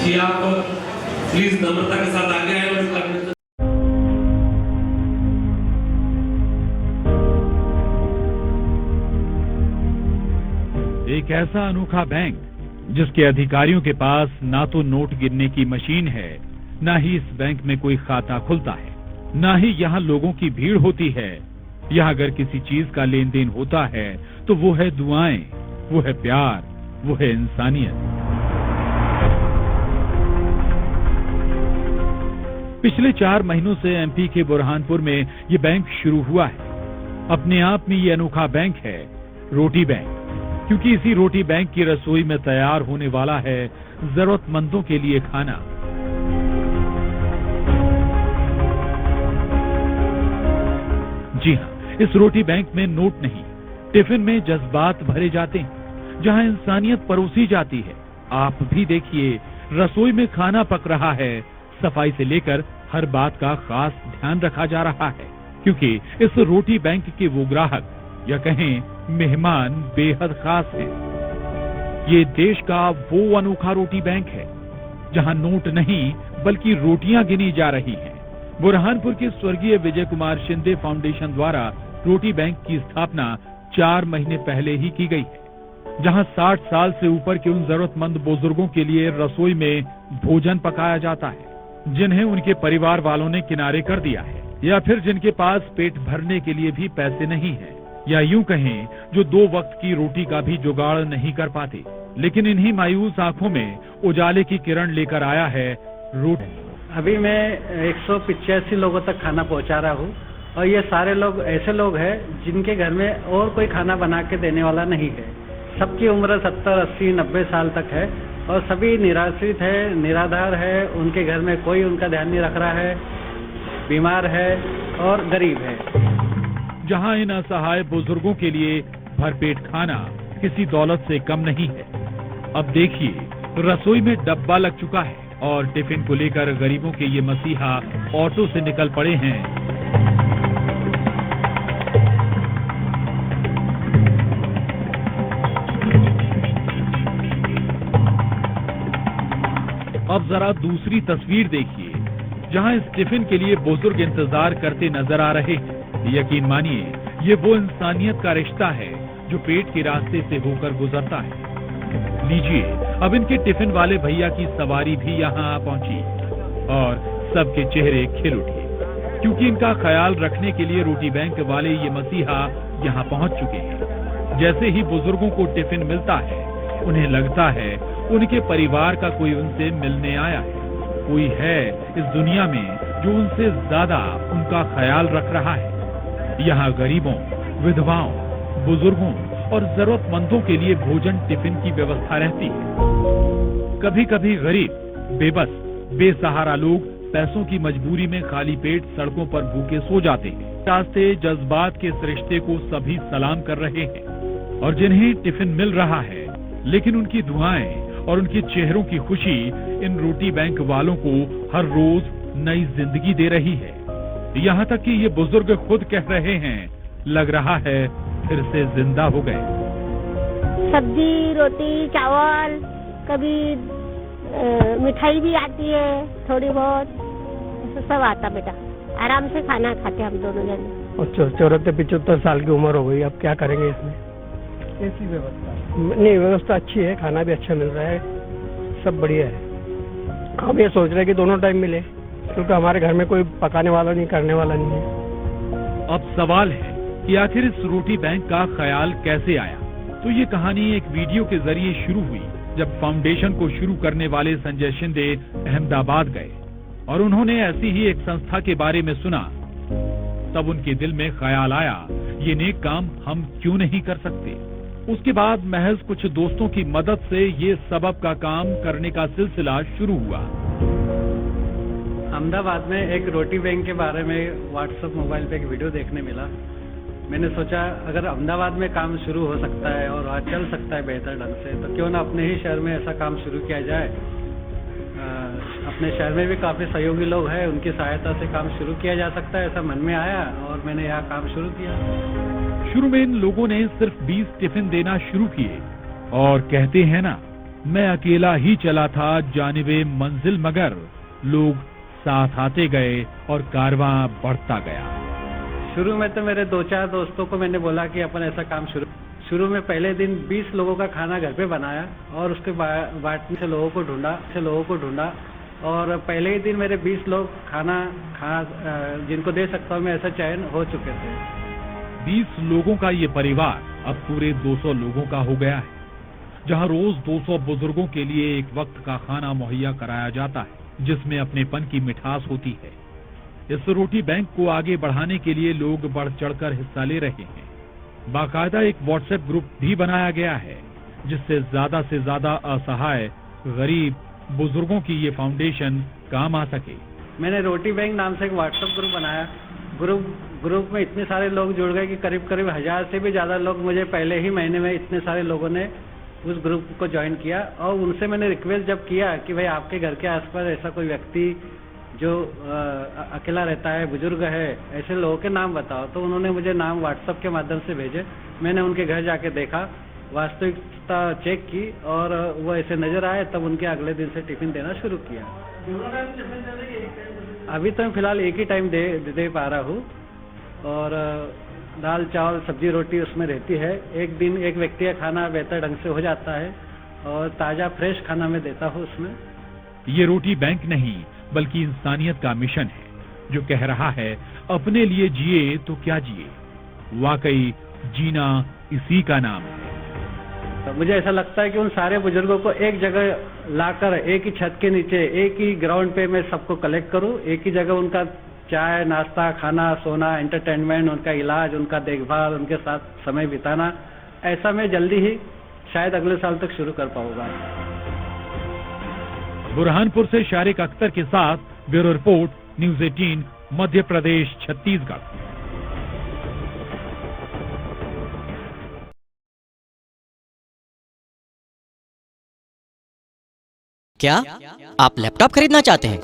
कि आप प्लीज नम्रता के साथ आगे आए और इसका एक ऐसा अनोखा बैंक जिसके अधिकारियों के पास ना तो नोट गिनने की मशीन है, ना ही इस बैंक में कोई खाता खुलता है, ना ही यहाँ लोगों की भीड़ होती है। यहाँ अगर किसी चीज का लेन देन होता है तो वो है दुआएं, वो है प्यार, वो है इंसानियत। पिछले 4 महीनों से एमपी के बुरहानपुर में ये बैंक शुरू हुआ है। अपने आप में ये अनोखा बैंक है रोटी बैंक, क्योंकि इसी रोटी बैंक की रसोई में तैयार होने वाला है जरूरतमंदों के लिए खाना। जी हाँ, इस रोटी बैंक में नोट नहीं, टिफिन में जज्बात भरे जाते हैं, जहाँ इंसानियत परोसी जाती है। आप भी देखिए, रसोई में खाना पक रहा है, सफाई से लेकर हर बात का खास ध्यान रखा जा रहा है, क्योंकि इस रोटी बैंक के वो ग्राहक या कहें मेहमान बेहद खास हैं। ये देश का वो अनोखा रोटी बैंक है जहां नोट नहीं बल्कि रोटियां गिनी जा रही हैं। बुरहानपुर के स्वर्गीय विजय कुमार शिंदे फाउंडेशन द्वारा रोटी बैंक की स्थापना 4 महीने पहले ही की गई है, जहां 60 साल से ऊपर के उन जरूरतमंद बुजुर्गों के लिए रसोई में भोजन पकाया जाता है, जिन्हें उनके परिवार वालों ने किनारे कर दिया है, या फिर जिनके पास पेट भरने के लिए भी पैसे नहीं है, या यूं कहें जो 2 वक्त की रोटी का भी जुगाड़ नहीं कर पाते। लेकिन इन्हीं मायूस आंखों में उजाले की किरण लेकर आया है रोटी। अभी मैं 185 लोगों तक खाना पहुंचा रहा हूं, और ये सारे लोग ऐसे लोग हैं जिनके घर में और कोई खाना बना के देने वाला नहीं है। सबकी उम्र 70, 80, 90 साल तक है, और सभी निराश्रित है, निराधार है, उनके घर में कोई उनका ध्यान नहीं रख रहा है, बीमार है और गरीब है। जहां इन असहाय बुजुर्गों के लिए भरपेट खाना किसी दौलत से कम नहीं है। अब देखिए, रसोई में डब्बा लग चुका है और टिफिन को लेकर गरीबों के ये मसीहा ऑटो से निकल पड़े हैं। अब जरा दूसरी तस्वीर देखिए, जहां इस टिफिन के लिए बुजुर्ग इंतजार करते नजर आ रहे हैं। यकीन मानिए, ये वो इंसानियत का रिश्ता है जो पेट के रास्ते से होकर गुजरता है। लीजिए, अब इनके टिफिन वाले भैया की सवारी भी यहाँ आ पहुंची और सबके चेहरे खिल उठे, क्योंकि इनका ख्याल रखने के लिए रोटी बैंक वाले ये मसीहा यहाँ पहुंच चुके हैं। जैसे ही बुजुर्गों को टिफिन मिलता है, उन्हें लगता है उनके परिवार का कोई उनसे मिलने आया है, कोई है इस दुनिया में जो उनसे ज्यादा उनका ख्याल रख रहा है। यहाँ गरीबों, विधवाओं, बुजुर्गों और जरूरतमंदों के लिए भोजन टिफिन की व्यवस्था रहती है। कभी कभी गरीब, बेबस, बेसहारा लोग पैसों की मजबूरी में खाली पेट सड़कों पर भूखे सो जाते हैं। रास्ते जज्बात के इस रिश्ते को सभी सलाम कर रहे हैं, और जिन्हें टिफिन मिल रहा है, लेकिन उनकी दुआएं और उनके चेहरों की खुशी इन रोटी बैंक वालों को हर रोज नई जिंदगी दे रही है। यहाँ तक कि ये बुजुर्ग खुद कह रहे हैं, लग रहा है फिर से जिंदा हो गए। सब्जी, रोटी, चावल, कभी मिठाई भी आती है, थोड़ी बहुत सब आता बेटा। आराम से खाना खाते हम दोनों जने। अच्छा, 74-75 साल की उम्र हो गई, अब क्या करेंगे इसमें? कैसी व्यवस्था? नहीं, व्यवस्था अच्छी है, खाना भी अच्छा मिल रहा है, सब बढ़िया है। हम ये सोच रहे हैं कि दोनों टाइम मिले, क्योंकि हमारे घर में कोई पकाने वाला नहीं, करने वाला नहीं है। अब सवाल है कि आखिर इस रोटी बैंक का ख्याल कैसे आया? तो ये कहानी एक वीडियो के जरिए शुरू हुई, जब फाउंडेशन को शुरू करने वाले संजय शिंदे अहमदाबाद गए और उन्होंने ऐसी ही एक संस्था के बारे में सुना। तब उनके दिल में ख्याल आया, ये नेक काम हम क्यों नहीं कर सकते। उसके बाद महज कुछ दोस्तों की मदद से ये सबब का काम करने का सिलसिला शुरू हुआ। अहमदाबाद में एक रोटी बैंक के बारे में व्हाट्सएप मोबाइल पे एक वीडियो देखने मिला। मैंने सोचा अगर अहमदाबाद में काम शुरू हो सकता है और वहाँ चल सकता है बेहतर ढंग से, तो क्यों ना अपने ही शहर में ऐसा काम शुरू किया जाए। अपने शहर में भी काफी सहयोगी लोग हैं, उनकी सहायता से काम शुरू किया जा सकता है, ऐसा मन में आया और मैंने यहाँ काम शुरू किया। शुरू में इन लोगों ने सिर्फ 20 टिफिन देना शुरू किए और कहते हैं ना, मैं अकेला ही चला था जानिबे मंजिल, मगर लोग साथ आते गए और कारवां बढ़ता गया। शुरू में तो मेरे 2-4 दोस्तों को मैंने बोला कि अपन ऐसा काम शुरू में पहले दिन 20 लोगों का खाना घर पे बनाया और उसके बांटने से लोगों को ढूंढा और पहले ही दिन मेरे 20 लोग खाना जिनको दे सकता हूँ मैं ऐसा चयन हो चुके थे। 20 लोगों का ये परिवार अब पूरे 200 लोगों का हो गया है, जहां रोज 200 बुजुर्गों के लिए एक वक्त का खाना मुहैया कराया जाता है, जिसमें अपनेपन की मिठास होती है। इस रोटी बैंक को आगे बढ़ाने के लिए लोग बढ़ चढ़कर हिस्सा ले रहे हैं। बाकायदा एक व्हाट्सएप ग्रुप भी बनाया गया है, जिससे ज्यादा से ज्यादा असहाय गरीब बुजुर्गों की ये फाउंडेशन काम आ सके। मैंने रोटी बैंक नाम से एक व्हाट्सएप ग्रुप बनाया। ग्रुप में इतने सारे लोग जुड़ गए कि करीब 1000 से भी ज्यादा लोग मुझे पहले ही महीने में इतने सारे लोगों ने उस ग्रुप को ज्वाइन किया और उनसे मैंने रिक्वेस्ट जब किया कि भाई आपके घर के आसपास ऐसा कोई व्यक्ति जो अकेला रहता है, बुजुर्ग है, ऐसे लोगों के नाम बताओ, तो उन्होंने मुझे नाम व्हाट्सएप के माध्यम से भेजे। मैंने उनके घर जाके देखा, वास्तविकता चेक की और वो ऐसे नजर आए, तब उनके अगले दिन से टिफिन देना शुरू किया। अभी तो मैं फिलहाल एक ही टाइम दे पा रहा हूँ और दाल चावल सब्जी रोटी उसमें रहती है। एक दिन एक व्यक्ति का खाना बेहतर ढंग से हो जाता है और ताज़ा फ्रेश खाना मैं देता हूँ उसमें। ये रोटी बैंक नहीं बल्कि इंसानियत का मिशन है, जो कह रहा है अपने लिए जिए तो क्या जिए। वाकई जीना इसी का नाम है। तो मुझे ऐसा लगता है कि उन सारे बुजुर्गों को एक जगह लाकर एक ही छत के नीचे एक ही ग्राउंड पे मैं सबको कलेक्ट करूं, एक ही जगह उनका चाय नाश्ता खाना सोना एंटरटेनमेंट, उनका इलाज, उनका देखभाल, उनके साथ समय बिताना, ऐसा मैं जल्दी ही शायद अगले साल तक शुरू कर पाऊंगा। बुरहानपुर से शारिक अख्तर के साथ bureau report, news 18, Madhya Pradesh, Chhattisgarh. क्या आप लैपटॉप खरीदना चाहते हैं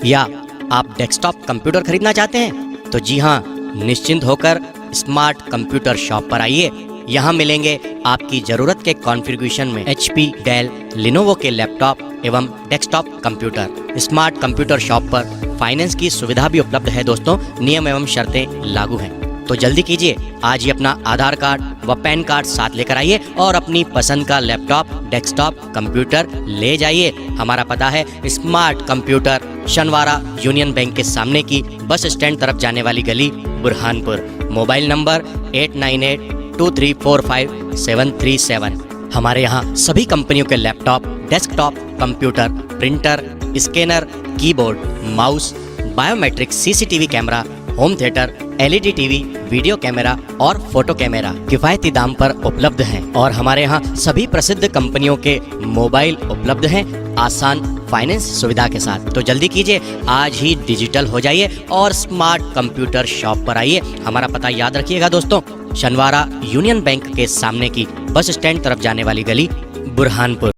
या आप डेस्कटॉप कंप्यूटर खरीदना चाहते हैं? तो जी हाँ, निश्चिंत होकर स्मार्ट कंप्यूटर शॉप पर आइए। यहाँ मिलेंगे आपकी जरूरत के कॉन्फ़िगरेशन में HP, डेल, लिनोवो के लैपटॉप एवं desktop computer. Smart computer shop पर फाइनेंस की सुविधा भी उपलब्ध है दोस्तों। नियम एवं शर्तें लागू हैं, तो जल्दी कीजिए, आज ही अपना आधार कार्ड व पैन कार्ड साथ लेकर आइए और अपनी पसंद का लैपटॉप, डेस्कटॉप कंप्यूटर ले जाइए। हमारा पता है स्मार्ट कंप्यूटर, शनवारा यूनियन बैंक के सामने की बस स्टैंड तरफ जाने वाली गली, बुरहानपुर। Mobile number 8982345737। हमारे यहाँ सभी कंपनियों के laptop, desktop computer, printer, scanner, keyboard, mouse, biometric CCTV camera, home theatre, LED TV, video camera और फोटो कैमरा किफायती दाम पर उपलब्ध हैं। और हमारे यहाँ सभी प्रसिद्ध कंपनियों के मोबाइल उपलब्ध हैं आसान फाइनेंस सुविधा के साथ। तो जल्दी कीजिए, आज ही डिजिटल हो जाइए और स्मार्ट कंप्यूटर शॉप पर आइए। हमारा पता याद रखिएगा दोस्तों, शनवारा यूनियन बैंक के सामने की बस स्टैंड तरफ जाने वाली गली, बुरहानपुर।